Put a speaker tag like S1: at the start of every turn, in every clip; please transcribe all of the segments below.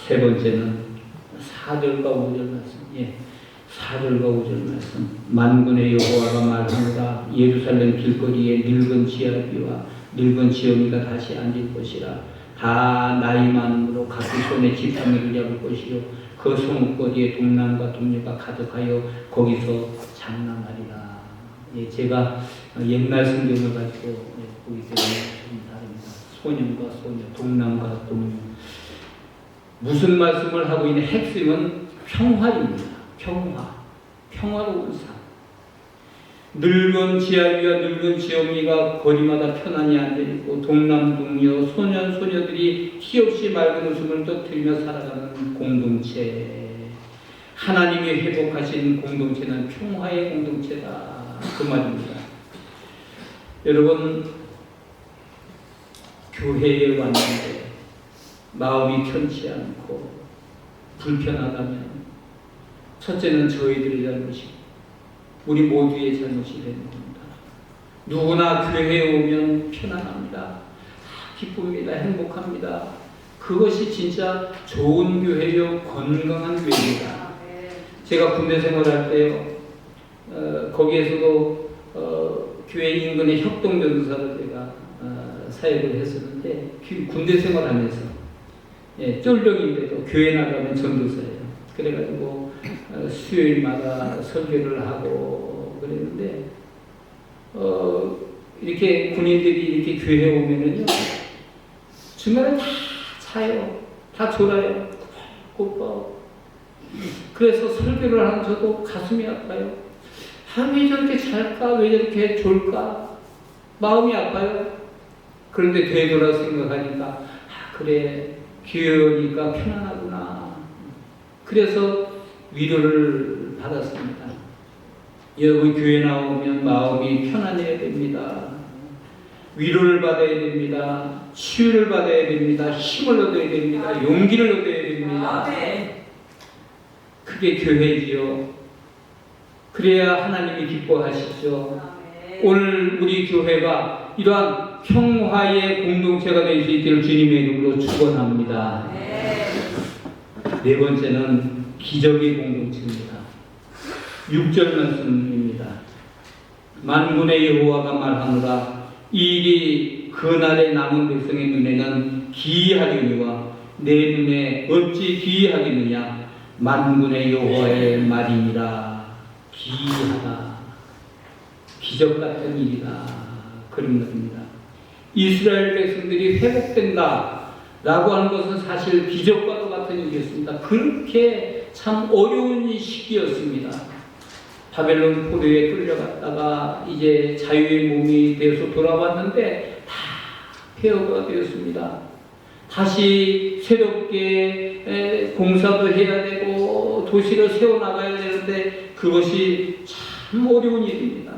S1: 세 번째는 4절과 5절 말씀. 4절과 5절 말씀. 만군의 여호와가 말하노라. 예루살렘 길거리에 늙은 지아비와 늙은 지엄이가 다시 앉을 것이라. 다 나이 많음으로 각기 손에 지팡이를 잡을 것이요 그 성읍거리에 동남과 동녀가 가득하여 거기서 장난하리라. 제가 옛날 성경을 가지고 보기 때문에 좀 다릅니다. 소년과 소녀, 동남과 동녀. 무슨 말씀을 하고 있는 핵심은 평화입니다. 평화로운 삶. 늙은 지아비와 늙은 지엄이가 거리마다 편안히 앉아있고 동남동녀, 소년, 소녀들이 희없이 맑은 웃음을 터뜨리며 살아가는 공동체. 하나님이 회복하신 공동체는 평화의 공동체다. 그 말입니다. 여러분, 교회에 왔는데 마음이 편치 않고 불편하다면 첫째는 저희들의 잘못이고 우리 모두의 잘못이 되는 겁니다. 누구나 교회에 오면 편안합니다. 기쁩니다. 행복합니다. 그것이 진짜 좋은 교회요, 건강한 교회입니다. 제가 군대 생활할 때요, 거기에서도 교회 인근의 협동전도사로 제가 사역을 했었는데 군대 생활하면서 쫄병인데도 교회 나가면 전도사예요. 그래가지고 수요일마다 설교를 하고 그랬는데 이렇게 군인들이 이렇게 교회에 오면은요 중간에 다 자요, 다 졸아요, 꾸벅꾸벅. 그래서 설교를 하는 저도 가슴이 아파요. 왜 저렇게 잘까? 왜 저렇게 졸까? 마음이 아파요. 그런데 되돌아 생각하니까 그래, 교회니까 편안하구나. 그래서 위로를 받았습니다. 여러분, 교회 나오면 마음이 편안해야 됩니다. 위로를 받아야 됩니다. 치유를 받아야 됩니다. 힘을 얻어야 됩니다. 용기를 얻어야 됩니다. 그게 교회지요. 그래야 하나님이 기뻐하시죠. 오늘 우리 교회가 이러한 평화의 공동체가 될 수 있기를 주님의 이름으로 축원합니다. 네 번째는 기적의 공동체입니다. 6절 말씀입니다. 만군의 여호와가 말하노라. 이 일이 그날의 남은 백성의 눈에는 기이하려니와 내 눈에 어찌 기이하겠느냐. 만군의 여호와의 말이니라. 기이하다. 기적 같은 일이다. 그런 것입니다. 이스라엘 백성들이 회복된다 라고 하는 것은 사실 기적과도 같은 일이었습니다. 그렇게 참 어려운 시기였습니다. 바벨론 포로에 끌려갔다가 이제 자유의 몸이 되어서 돌아왔는데 다 폐허가 되었습니다. 다시 새롭게 공사도 해야 되고 도시를 세워나가야 되는데 그것이 참 어려운 일입니다.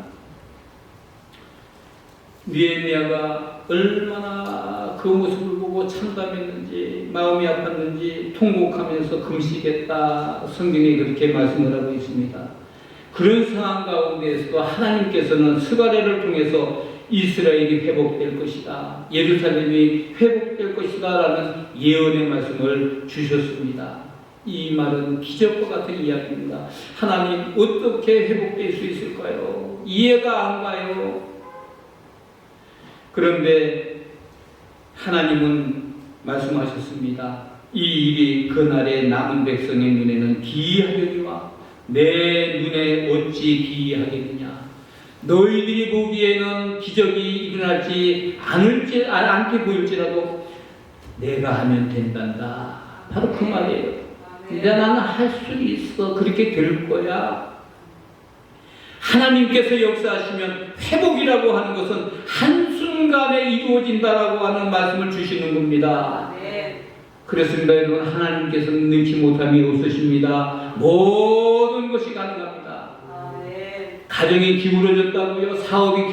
S1: 느헤미야가 얼마나 그 모습을 보고 참담했는지, 마음이 아팠는지 통곡하면서 금식했다. 성경에 그렇게 말씀을 하고 있습니다. 그런 상황 가운데에서도 하나님께서는 스가랴를 통해서 이스라엘이 회복될 것이다, 예루살렘이 회복될 것이다 라는 예언의 말씀을 주셨습니다. 이 말은 기적과 같은 이야기입니다. 하나님, 어떻게 회복될 수 있을까요? 이해가 안 가요. 그런데 하나님은 말씀하셨습니다. 이 일이 그날의 남은 백성의 눈에는 기이하려니와 내 눈에 어찌 기이하겠느냐. 너희들이 보기에는 기적이 일어나지 않게 보일지라도 내가 하면 된단다. 바로 그 말이에요. 이제 나는 할 수 있어. 그렇게 될 거야. 하나님께서 역사하시면 회복이라고 하는 것은 한순간에 이루어진다라고 하는 말씀을 주시는 겁니다. 그렇습니다. 여러분, 하나님께서는 능치 못함이 없으십니다. 모든 것이 가능합니다. 가정이 기울어졌다고요? 사업이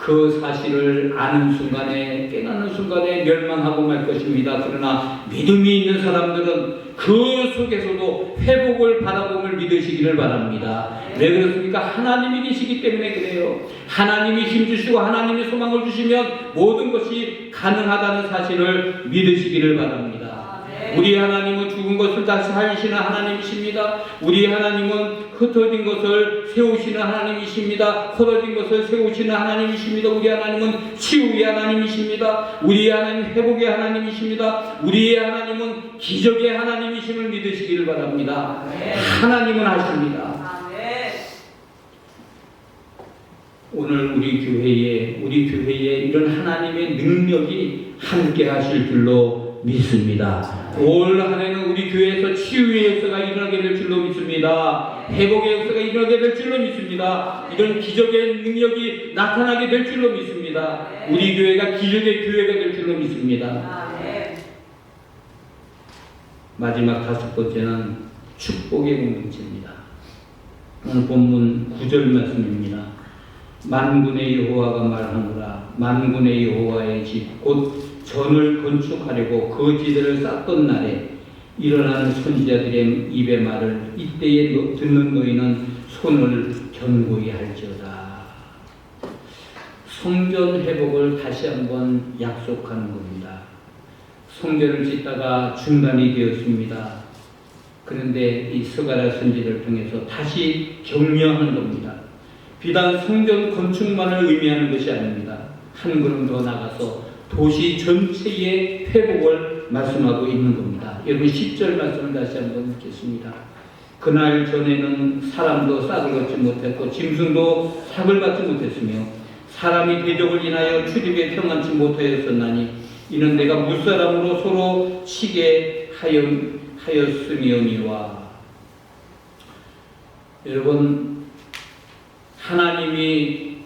S1: 그 사실을 아는 순간에, 깨닫는 순간에 멸망하고 말 것입니다. 그러나 믿음이 있는 사람들은 그 속에서도 회복을 바라봄을 믿으시기를 바랍니다. 왜 그렇습니까? 하나님이 계시기 때문에 그래요. 하나님이 힘주시고 하나님이 소망을 주시면 모든 것이 가능하다는 사실을 믿으시기를 바랍니다. 우리 하나님은 죽은 것을 다시 살리시는 하나님이십니다. 우리 하나님은 흩어진 것을 세우시는 하나님이십니다. 흩어진 것을 세우시는 하나님이십니다. 우리 하나님은 치유의 하나님이십니다. 우리 하나님 회복의 하나님이십니다. 우리의 하나님은 기적의 하나님이심을 믿으시기를 바랍니다. 하나님은 하십니다. 오늘 우리 교회에 이런 하나님의 능력이 함께 하실 줄로 믿습니다. 올 한 해는 우리 교회에서 치유의 역사가 일어나게 될 줄로 믿습니다. 회복의 역사가 일어나게 될 줄로 믿습니다. 이런 기적의 능력이 나타나게 될 줄로 믿습니다. 우리 교회가 기적의 교회가 될 줄로 믿습니다. 마지막 5번째는 축복의 공동체입니다. 오늘 본문 9절 말씀입니다. 만군의 여호와가 말하노라. 만군의 여호와의 집 곧 전을 건축하려고 그 지대를 쌓던 날에 일어나는 선지자들의 입의 말을 이때에 듣는 너희는 손을 견고히 할지어다. 성전 회복을 다시 한번 약속하는 겁니다. 성전을 짓다가 중단이 되었습니다. 그런데 이 스가랴 선지를 통해서 다시 격려하는 겁니다. 비단 성전 건축만을 의미하는 것이 아닙니다. 한 걸음 더 나가서 도시 전체의 회복을 말씀하고 있는 겁니다. 여러분 10절 말씀을 다시 한번 읽겠습니다. 그날 전에는 사람도 싹을 걷지 못했고 짐승도 삭을 받지 못했으며 사람이 대적을 인하여 출입에 평안치 못하였었나니 이는 내가 무사람으로 서로 치게 하였으며니와. 여러분 하나님의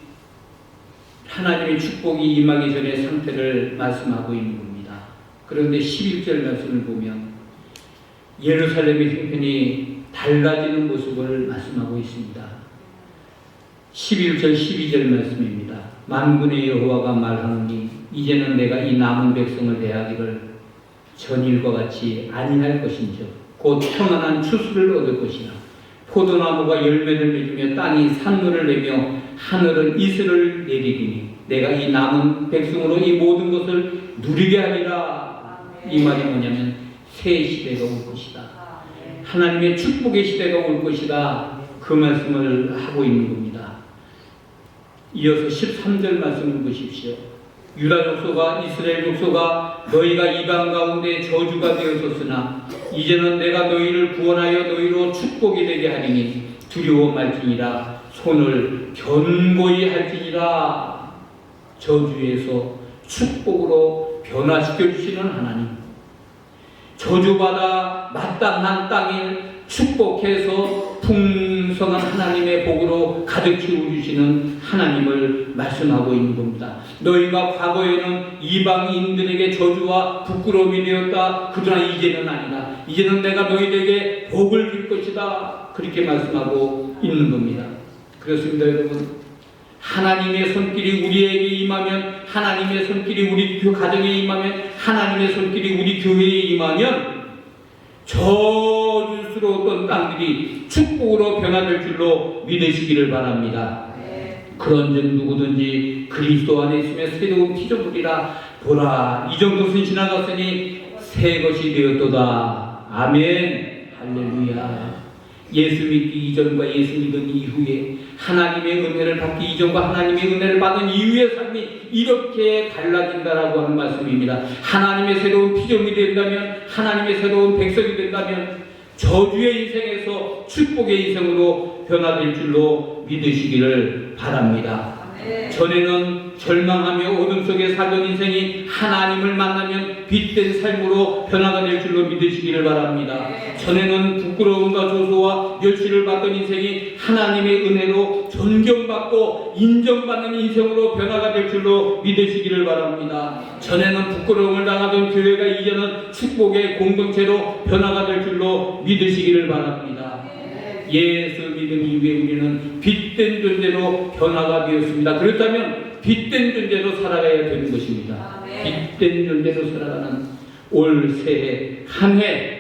S1: 축복이 임하기 전의 상태를 말씀하고 있는 겁니다. 그런데 11절 말씀을 보면 예루살렘의 형편이 달라지는 모습을 말씀하고 있습니다. 11절 12절 말씀입니다. 만군의 여호와가 말하노니 이제는 내가 이 남은 백성을 대하기를 전일과 같이 아니할 것인즉 곧 평안한 추수를 얻을 것이라. 포도나무가 열매를 맺으며 땅이 산물을 내며 하늘은 이슬을 내리리니 내가 이 남은 백성으로 이 모든 것을 누리게 하리라. 이 말이 뭐냐면 새 시대가 올 것이다. 하나님의 축복의 시대가 올 것이다. 그 말씀을 하고 있는 겁니다. 이어서 13절 말씀을 보십시오. 유다 족속과 이스라엘 족속아 너희가 이방 가운데 저주가 되었었으나 이제는 내가 너희를 구원하여 너희로 축복이 되게 하리니 두려워 말지니라. 손을 견고히 할지니라. 저주에서 축복으로 변화시켜 주시는 하나님, 저주받아 마땅한 땅을 축복해서 풍성한 하나님의 복으로 가득 채워주시는 하나님을 말씀하고 있는 겁니다. 너희가 과거에는 이방인들에게 저주와 부끄러움이 되었다. 그러나 이제는 아니다. 이제는 내가 너희들에게 복을 줄 것이다. 그렇게 말씀하고 있는 겁니다. 그렇습니다, 여러분. 하나님의 손길이 우리에게 임하면, 하나님의 손길이 우리 가정에 임하면, 하나님의 손길이 우리 교회에 임하면 저주스러웠던 땅들이 축복으로 변화될 줄로 믿으시기를 바랍니다. 그런즉 누구든지 그리스도 안에 있으면 새로운 피조물이라. 보라, 이전 것은 지나갔으니 새 것이 되었도다. 아멘. 할렐루야. 예수 믿기 이전과 예수 믿은 이후에, 하나님의 은혜를 받기 이전과 하나님의 은혜를 받은 이후의 삶이 이렇게 달라진다라고 하는 말씀입니다. 하나님의 새로운 피조물이 된다면, 하나님의 새로운 백성이 된다면 저주의 인생에서 축복의 인생으로 변화될 줄로 믿으시기를 바랍니다. 전에는 절망하며 어둠 속에 살던 인생이 하나님을 만나면 빛된 삶으로 변화가 될 줄로 믿으시기를 바랍니다. 전에는 부끄러움과 조소와 멸시를 받던 인생이 하나님의 은혜로 존경받고 인정받는 인생으로 변화가 될 줄로 믿으시기를 바랍니다. 전에는 부끄러움을 당하던 교회가 이제는 축복의 공동체로 변화가 될 줄로 믿으시기를 바랍니다. 예수 믿음 이후에 우리는 빛된 존재로 변화가 되었습니다. 그렇다면 빛된 존재로 살아가야 되는 것입니다. 빛된 존재로 살아가는 올 새해 한 해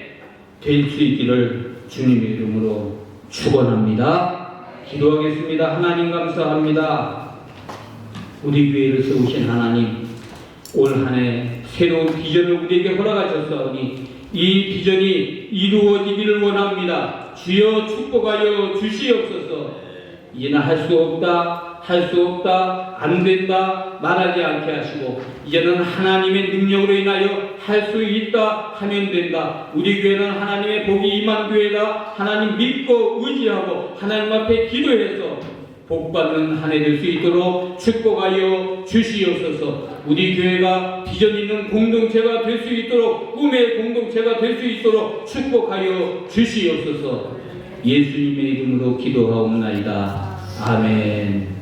S1: 될 수 있기를 주님의 이름으로 축원합니다. 기도하겠습니다. 하나님 감사합니다. 우리 교회를 세우신 하나님, 올 한 해 새로운 비전을 우리에게 허락하셨사오니 이 비전이 이루어지기를 원합니다. 주여 축복하여 주시옵소서. 이제는 할 수 없다, 할 수 없다, 안 된다 말하지 않게 하시고 이제는 하나님의 능력으로 인하여 할 수 있다 하면 된다. 우리 교회는 하나님의 복이 임한 교회다. 하나님 믿고 의지하고 하나님 앞에 기도해서 복받는 한 해 될 수 있도록 축복하여 주시옵소서. 우리 교회가 비전 있는 공동체가 될 수 있도록, 꿈의 공동체가 될 수 있도록 축복하여 주시옵소서. 예수님의 이름으로 기도하옵나이다. 아멘.